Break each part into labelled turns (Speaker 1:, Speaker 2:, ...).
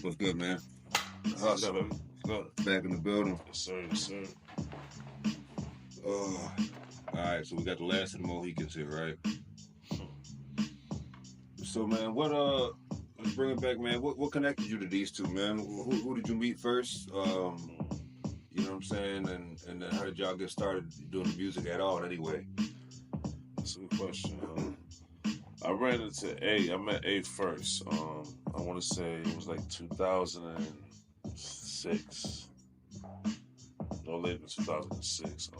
Speaker 1: What's good, man?
Speaker 2: What's up, baby? Good.
Speaker 1: Back in the building.
Speaker 2: Yes, sir. Yes, sir.
Speaker 1: All right, so we got the last of the Mohicans here, right? So, man, let's bring it back, man. What connected you to these two, man? Who did you meet first? You know what I'm saying? And then how did y'all get started doing the music at all, anyway?
Speaker 2: That's a good question. I ran into A. I met A first. I want to say it was like 2006. No later than 2006.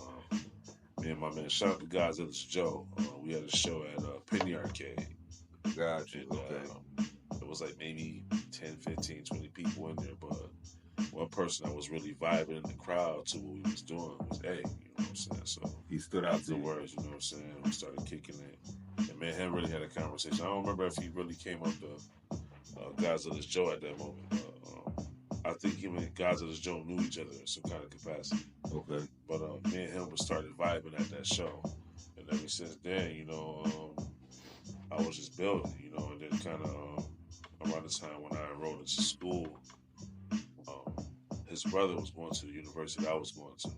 Speaker 2: Me and my man, shout out to Godzilla's Joe. We had a show at Penny Arcade.
Speaker 1: Gotcha.
Speaker 2: And,
Speaker 1: Okay.
Speaker 2: it was like maybe 10, 15, 20 people in there, but one person that was really vibing in the crowd to what we was doing was A. You know what I'm saying? So
Speaker 1: He stood out to you.
Speaker 2: afterwards, you know what I'm saying, we started kicking it. And me and him really had a conversation. I don't remember if he really came up to Godzilla's Joe at that moment, but I think him and Godzilla's Joe knew each other in some kind of capacity.
Speaker 1: Okay.
Speaker 2: But me and him started vibing at that show. And ever since then, you know, I was just building, you know, and then kind of around the time when I enrolled into school, his brother was going to the university I was going to.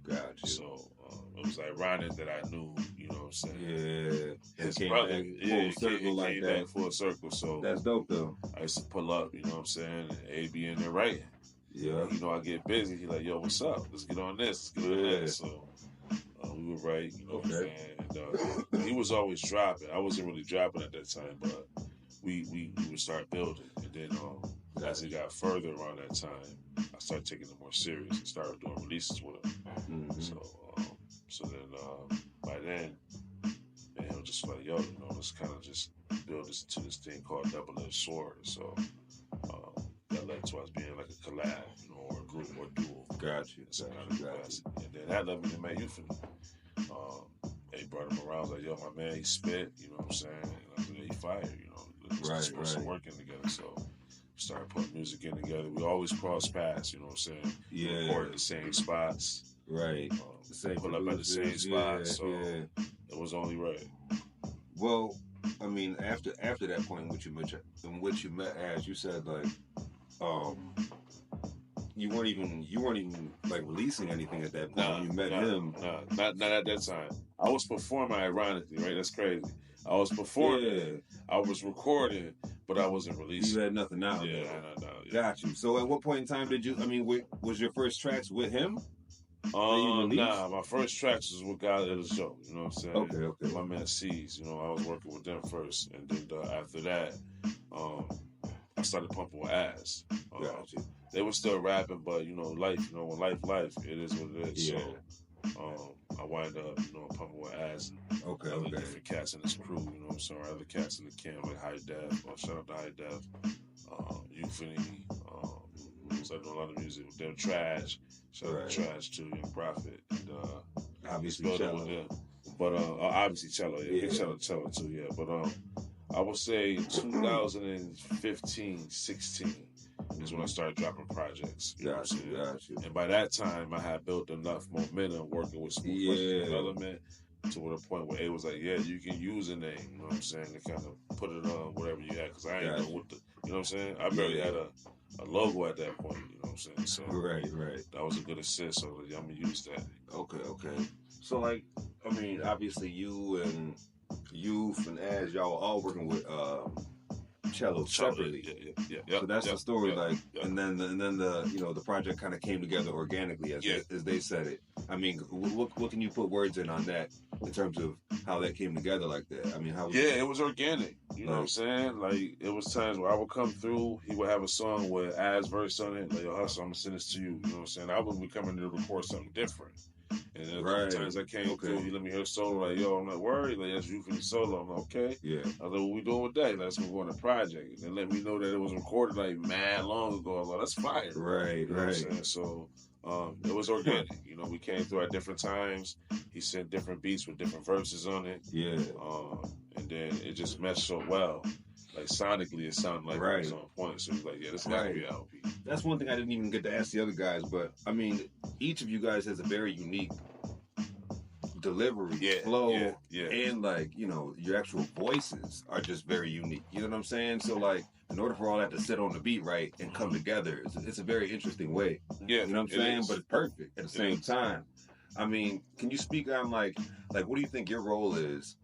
Speaker 1: Gotcha.
Speaker 2: So it was ironic that I knew, you know what I'm saying?
Speaker 1: Yeah.
Speaker 2: His
Speaker 1: Came
Speaker 2: brother,
Speaker 1: back full circle like
Speaker 2: came
Speaker 1: that.
Speaker 2: back full circle. So
Speaker 1: That's dope, though.
Speaker 2: I used to pull up, you know what I'm saying? And A be in there writing.
Speaker 1: Yeah.
Speaker 2: You know, I get busy. He like, yo, what's up? Let's get on this. Let's get on that. So we would write, you know what I'm saying? And, he was always dropping. I wasn't really dropping at that time, but we would start building. And then as it got further around that time, I started taking it more serious and started doing releases with him.
Speaker 1: Mm-hmm.
Speaker 2: So then by then, man, it was just like, yo, you know, let's kind of just build this into this thing called Double-Edged Sword. So that led to us being like a collab, you know, or a group or duo.
Speaker 1: Gotcha.
Speaker 2: And then that led me to Jae Euphony. They brought him around. I was like, yo, my man, he spit, you know what I'm saying? And I was like, he fired, you know. Let's put some work in together. So we started putting music in together. We always cross paths, you know what I'm saying?
Speaker 1: Yeah.
Speaker 2: Record at the same spots.
Speaker 1: Right.
Speaker 2: The same pull up at the same spot. So it was only right.
Speaker 1: Well, I mean, after that point in which you met Az, you said like, you weren't even like releasing anything at that point. When you met him.
Speaker 2: Not at that time. I was performing, ironically, right? That's crazy. I was performing.
Speaker 1: Yeah.
Speaker 2: I was recording, but I wasn't releasing.
Speaker 1: You had nothing out.
Speaker 2: Yeah.
Speaker 1: Got you. So at what point in time was your first tracks with him?
Speaker 2: My first tracks was with Godzilla's Joe, you know what I'm saying?
Speaker 1: Okay.
Speaker 2: My man C's, you know, I was working with them first. And then after that, I started pumping with Az.
Speaker 1: Gotcha.
Speaker 2: They were still rapping, but, you know, life, you know, when life, it is what it is.
Speaker 1: Yeah.
Speaker 2: So I wind up, you know, pumping with Az and
Speaker 1: Okay.
Speaker 2: different cats in his crew, you know what I'm saying? Other cats in the camp, like High Def, shout out to High Def, Euphony, started doing a lot of music with them. Trash, shout out to Trash too, Young Prophet, and
Speaker 1: obviously Cello.
Speaker 2: With them. But obviously Cello, big shout out to Cello too, yeah. But I would say 2015, 16 is when I started dropping projects. You know what I'm saying?
Speaker 1: Gotcha.
Speaker 2: And by that time, I had built enough momentum working with Smoothfreshness Development to the point where it was like, yeah, you can use a name, you know what I'm saying, to kind of put it on whatever you had, because I ain't know what the, you know what I'm saying? I barely had a logo at that point, you know what I'm saying? So
Speaker 1: Right.
Speaker 2: that was a good assist, so I'm going to use that.
Speaker 1: Okay. So, like, I mean, obviously you and Youth and Az, y'all all working with Cello separately.
Speaker 2: Yeah.
Speaker 1: So that's the story, and then the you know, the project kind of came together organically as they said it. I mean, what can you put words in on that in terms of how that came together like that? I mean, how?
Speaker 2: It was organic. You know what I'm saying? Like, it was times where I would come through, he would have a song with Az verse on it, like, yo, Hussle, I'm gonna send this to you. You know what I'm saying? I would be coming to record something different. And then a couple times I came through, he let me hear solo, like, yo, I'm not worried, like, that's Euphony solo. I'm like, okay.
Speaker 1: Yeah.
Speaker 2: I was like, what we doing with that? Let's move on to project. And then let me know that it was recorded like mad long ago. I was like, that's fire.
Speaker 1: Right.
Speaker 2: You know what I'm saying? So it was organic. You know, we came through at different times. He sent different beats with different verses on it.
Speaker 1: Yeah.
Speaker 2: And then it just meshed so well. Like, sonically, it sounded like it was on point. So it's like, yeah, this got to be an LP.
Speaker 1: That's one thing I didn't even get to ask the other guys, but I mean, each of you guys has a very unique delivery, flow, and like, you know, your actual voices are just very unique. You know what I'm saying? So like, in order for all that to sit on the beat right and come together, it's a very interesting way.
Speaker 2: Yeah,
Speaker 1: you know what I'm saying? But it's perfect at the same time. I mean, can you speak on like what do you think your role is?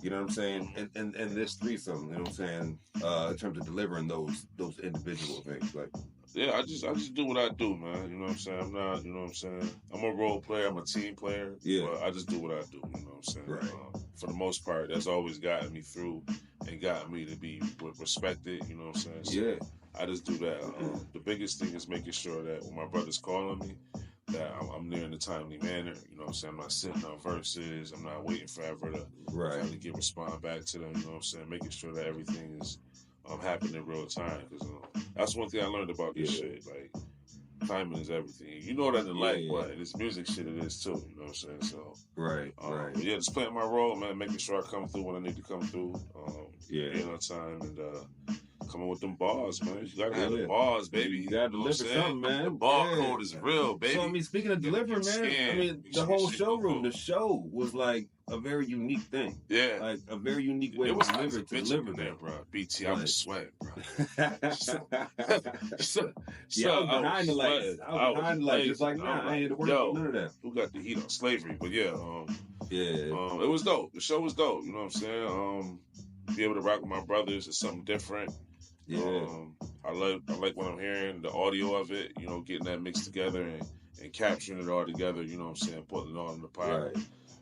Speaker 1: You know what I'm saying? And this threesome, you know what I'm saying? In terms of delivering those individual things, like.
Speaker 2: Yeah, I just do what I do, man. You know what I'm saying? I'm not, you know what I'm saying? I'm a role player. I'm a team player.
Speaker 1: Yeah.
Speaker 2: But I just do what I do. You know what I'm saying?
Speaker 1: Right.
Speaker 2: For the most part, that's always gotten me through and gotten me to be respected. You know what I'm saying? So
Speaker 1: yeah.
Speaker 2: I just do that. The biggest thing is making sure that when my brother's calling me, that I'm there in a timely manner. You know what I'm saying? I'm not sitting on verses. I'm not waiting forever to get respond back to them. You know what I'm saying? Making sure that everything is happening in real time. Because that's one thing I learned about this shit. Like, timing is everything. You know that in life, but in this music shit it is too. You know what I'm saying? So
Speaker 1: right.
Speaker 2: But yeah, just playing my role, man. Making sure I come through when I need to come through. Being on time and coming with them bars, man. You gotta have the bars, baby.
Speaker 1: You gotta deliver something, man.
Speaker 2: The barcode is real, baby.
Speaker 1: So I mean, speaking of delivering, man, I mean, the whole showroom, the show was like a very unique thing.
Speaker 2: Yeah,
Speaker 1: like a very unique way to deliver
Speaker 2: there, bro. BT, I was sweating, bro.
Speaker 1: I was behind the lights. I was behind the lights. It's like, nah, I ain't had to worry about none of that.
Speaker 2: Who got the heat on slavery? But yeah, it was dope. The show was dope. You know what I'm saying? Be able to rock with my brothers is something different.
Speaker 1: Yeah.
Speaker 2: I like what I'm hearing, the audio of it, you know, getting that mixed together and capturing it all together, you know what I'm saying, putting it all in the pot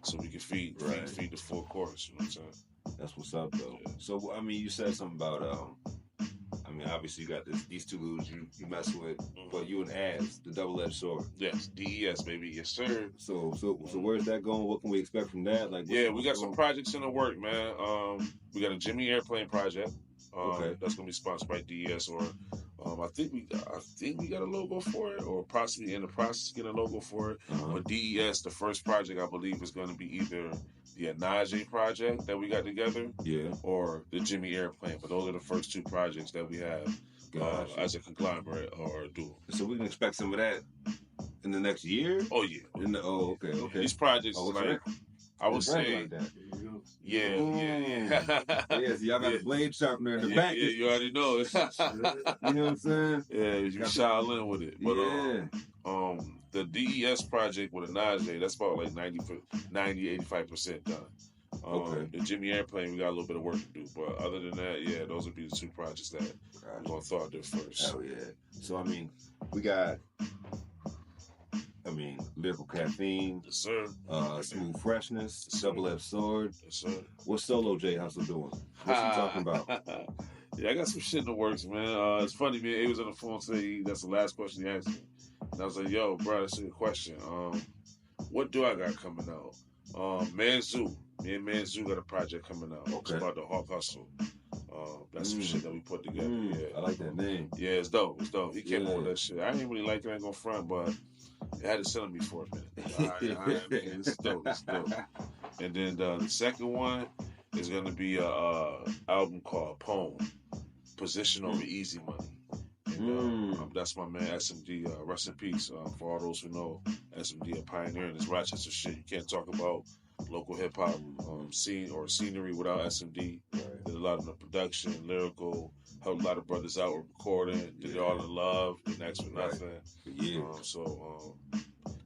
Speaker 2: so we can feed the full chorus, you know what I'm saying?
Speaker 1: That's what's up, though. Yeah. So, I mean, you said something about, I mean, obviously you got these two dudes you mess with, but you and Az, the double-edged sword.
Speaker 2: Yes, DES, baby. Yes, sir.
Speaker 1: So where's that going? What can we expect from that? Like,
Speaker 2: we got some projects in the work, man. We got a Jimmy Airplane project. That's gonna be sponsored by DES, or I think we got a logo for it, or possibly in the process of getting a logo for it. But DES, the first project I believe is going to be either the Najee project that we got together, or the Jimmy Airplane. But those are the first two projects that we have as a conglomerate or a duo.
Speaker 1: So we can expect some of that in the next year.
Speaker 2: Oh yeah.
Speaker 1: Okay.
Speaker 2: These projects, I would say.
Speaker 1: Like that.
Speaker 2: Yeah.
Speaker 1: So y'all got a blade sharpener in the back.
Speaker 2: Yeah, you already know.
Speaker 1: You know what I'm saying?
Speaker 2: Yeah, you Shaolin with it. But the DES project with a Najee, that's about like 85% done. The Jimmy Airplane, we got a little bit of work to do. But other than that, those would be the two projects that we're going to throw out there first.
Speaker 1: Hell yeah. So, I mean, we got... Lyrical Caffeine.
Speaker 2: Yes, sir.
Speaker 1: Smoothfreshness. Double-edged sword.
Speaker 2: Yes, sir.
Speaker 1: What's solo Jae Hussle doing? What's he talking about?
Speaker 2: I got some shit in the works, man. It's funny, man. He was on the phone today. That's the last question he asked me. And I was like, yo, bro, that's a good question. What do I got coming out? Manzu. Me and Manzu got a project coming out. It's about the Hawk Hustle. That's some shit that we put together.
Speaker 1: I like that name.
Speaker 2: Yeah, it's dope. He came up with that shit. I didn't really like it, I ain't gonna front, but it had to sell me for a minute. All right, it's dope. And then the second one is gonna be a album called Poem, Position Over Easy Money. And that's my man SMD. Rest in peace. For all those who know, SMD a pioneer in this Rochester shit. You can't talk about local hip hop scene or scenery without SMD. Did a lot of the production, lyrical, helped a lot of brothers out with recording. Did it all in love. Didn't ask for nothing.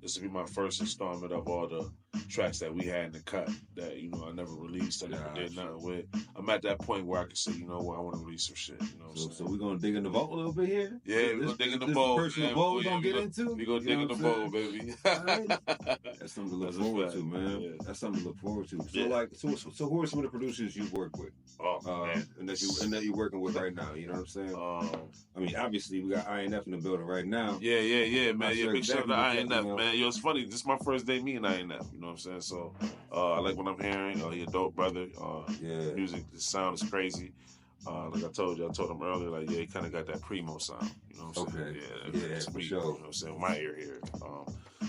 Speaker 2: This will be my first installment of all the tracks that we had in the cut that, I never released, I never did nothing with. I'm at that point where I can say, you know what, I want to release some shit. You know what I'm saying?
Speaker 1: So we're going to dig in the vault a little bit here?
Speaker 2: Yeah, we're going to dig in the vault.
Speaker 1: Personal vault we're going to get into?
Speaker 2: We're going to dig in the vault, baby.
Speaker 1: That's something to look forward to, man. Yeah. That's something to look forward to. So, so who are some of the producers you work with?
Speaker 2: Man.
Speaker 1: And that you're working with right now, you know what I'm saying? I mean, obviously, we got INF in the building right now.
Speaker 2: Yeah, man. Big shout out to INF, man. Yo, it's funny. This is my first day meeting INF, you know what I'm saying? So, I like what I'm hearing. He a dope brother. Music, the sound is crazy. Like I told him earlier, like, he kind of got that primo sound, you know what I'm saying?
Speaker 1: Yeah, for sure.
Speaker 2: You know what I'm saying? My ear here.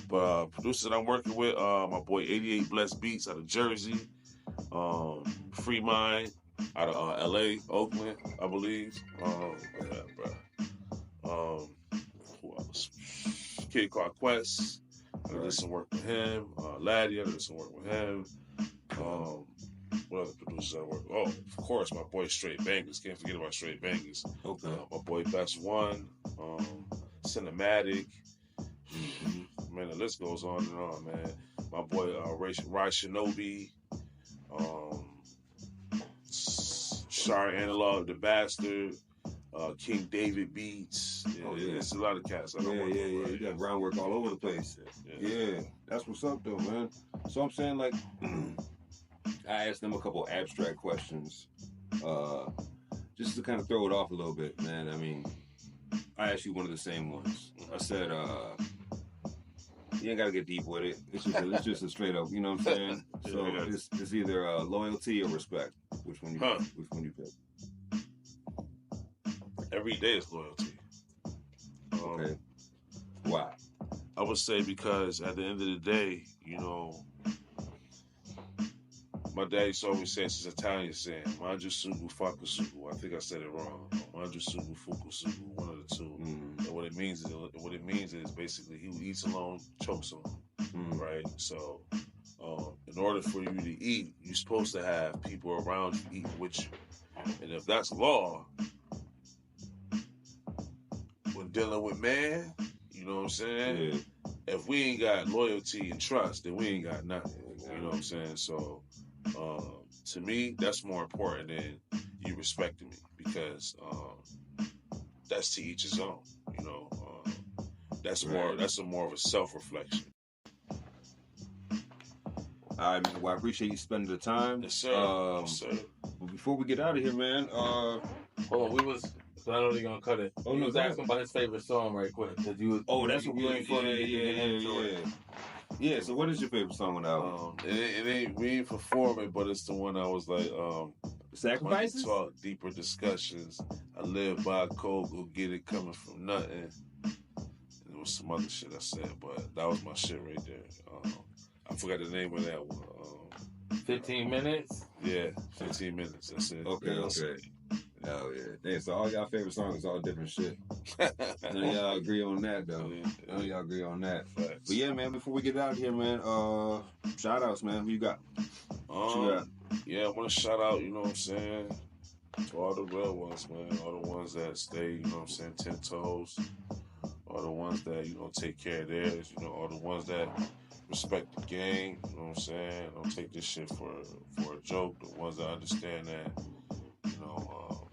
Speaker 2: But producers that I'm working with, my boy 88 Blessed Beats out of Jersey, Free Mind out of LA, Oakland, I believe. Who else? Kid called Quest. I did some work with him. Laddie, I did some work with him. What other producers I work with? Oh, of course, my boy Straight Bangers. Can't forget about Straight Bangers.
Speaker 1: Okay.
Speaker 2: My boy Best One, Cinematic. Man, the list goes on and on, man. My boy Rai Shinobi, Shar Analog, The Bastard, King David Beats. Yeah, it's a lot of cats.
Speaker 1: Yeah. You got groundwork all over the place. Yeah, that's what's up, though, man. So I'm saying, like, I asked them a couple abstract questions, just to kind of throw it off a little bit, man. I mean, I asked you one of the same ones. I said, you ain't gotta get deep with it. It's just a straight up, you know what I'm saying? So it's either loyalty or respect. Which one you pick?
Speaker 2: Every day is loyalty.
Speaker 1: Okay. Why?
Speaker 2: I would say because at the end of the day, you know, my dad used to always say, it's an Italian saying, manju sugu faku sugu. I think I said it wrong. Manju sugu fuku sugu, one of the two. And what it means is basically he who eats alone chokes alone, right? So, in order for you to eat, you're supposed to have people around you eating with you. And if that's law, when dealing with man, you know what I'm saying? Yeah. If we ain't got loyalty and trust, then we ain't got nothing. You know what I'm saying? So, to me, that's more important than you respecting me, because that's to each his own. You know, that's more of a self-reflection.
Speaker 1: All right, man. Well, I appreciate you spending the time.
Speaker 2: Yes, sir. Yes, sir.
Speaker 1: But before we get out of here, man,
Speaker 3: hold on. So I know they're gonna cut it.
Speaker 1: Oh,
Speaker 3: he was asking about his favorite song right quick. Cause you was,
Speaker 1: that's what we ain't funny. Yeah, so what is your favorite song on the album?
Speaker 2: We ain't perform it, but it's the one I was like,
Speaker 1: Sacrifices?
Speaker 2: Talk, deeper discussions. I live by code, go get it, coming from nothing. And there was some other shit I said, but that was my shit right there. I forgot the name of that one.
Speaker 3: 15 minutes?
Speaker 2: Yeah, 15 minutes. That's it.
Speaker 1: Okay. Oh, yeah. Damn, so all y'all favorite songs is all different shit. None of y'all agree on that, though. None of y'all agree on that. But yeah, man, before we get out of here, man, shout outs, man. Who you got?
Speaker 2: Yeah, I want to shout out, you know what I'm saying, to all the real ones, man. All the ones that stay, you know what I'm saying, 10 toes. All the ones that, you know, take care of theirs. You know, all the ones that respect the game. You know what I'm saying? Don't take this shit for a joke. The ones that understand that, you know,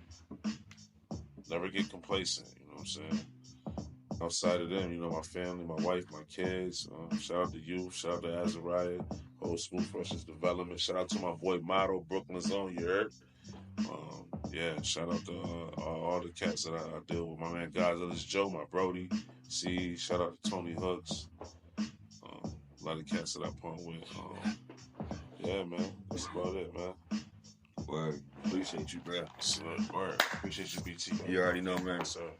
Speaker 2: never get complacent, you know what I'm saying? Outside of them, you know, my family, my wife, my kids. Shout out to you. Shout out to Azariah, whole Smoothfreshness Development. Shout out to my boy Motto, Brooklyn's Own, you heard? Yeah, shout out to all the cats that I deal with. My man Godzilla's Joe, my Brody. See, shout out to Tony Hooks. A lot of cats that I punk with. Yeah, man. That's about it, man.
Speaker 1: Word. Appreciate you, bro.
Speaker 2: Word. Appreciate you, BT.
Speaker 1: You already know, man.
Speaker 2: Sir.